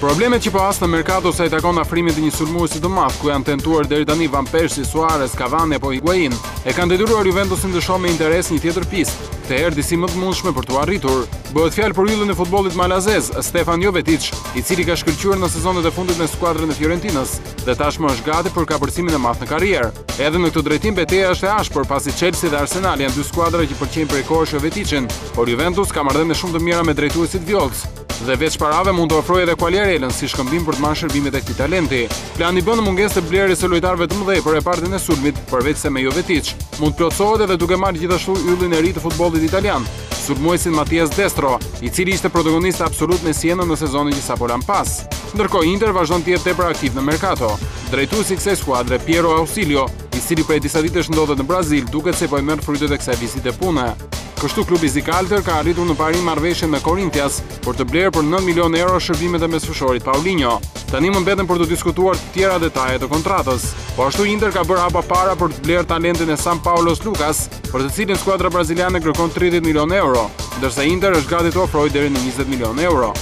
Problemet që po as në Mercato sa i takon afrimit të një sulmuesi të madh, ku janë tentuar deri tani Van Persie, Suarez, Cavani apo Higuain, e kanë detyruar Juventusin të shohë me interes një tjetër pistë, këtë herë disi më të mundshme për t'u arritur. Bëhet fjalë për yllin e futbollit malazez, Stefan Jovetic, i cili ka shkëlqyer në sezonet e fundit me skuadrën e Fiorentinës dhe tashmë është gati për kapërcimin e madh në karrierë. Edhe në këtë drejtim betejë është e ashpër, pasi Chelsea dhe Arsenal janë dy skuadra që pëlqejnë prej kohësh Joveticin, por Juventus ka marrëdhënie shumë të mira me drejtuesit vjollc dhe veç parave mund të ofrojë edhe Quagliarellën si shkëmbim për të marrë shërbimet e këtij talenti. Plani bën mungesë të blerjes së lojtarëve të mëdhej për repartin e sulmit, përveç se me Jovetic mund të plotësohet edhe duke marrë gjithashtu yllin e ri të futbollit italian, sulmuesin Matias Destro, i cili ishte protagonist absolut me Sienën në sezonin që sapo lan pas. Ndërkohë Inter vazhdon të jetë tepër aktiv në Mercato. Drejtuesi i kësaj skuadre, Piero Ausilio, i cili prej disa ditësh ndodhet në Brazil, duket se po i merr frytet e kësaj vizite pune. Kështu klubi zikaaltër ka arritur në parim marrëveshjen me Corinthians për të blerë për 9 milion euro shërbimet e mesfueshorit Paulinho. Tani më mbeten për të diskutuar të tjera detaje të kontratës. Po ashtu Inter ka bërë hapa para për të blerë talentin e San Paulos Lucas, për të cilin skuadra braziliane kërkon 30 milion euro, ndërsa Inter është gati të ofrojë deri në 20 milion euro.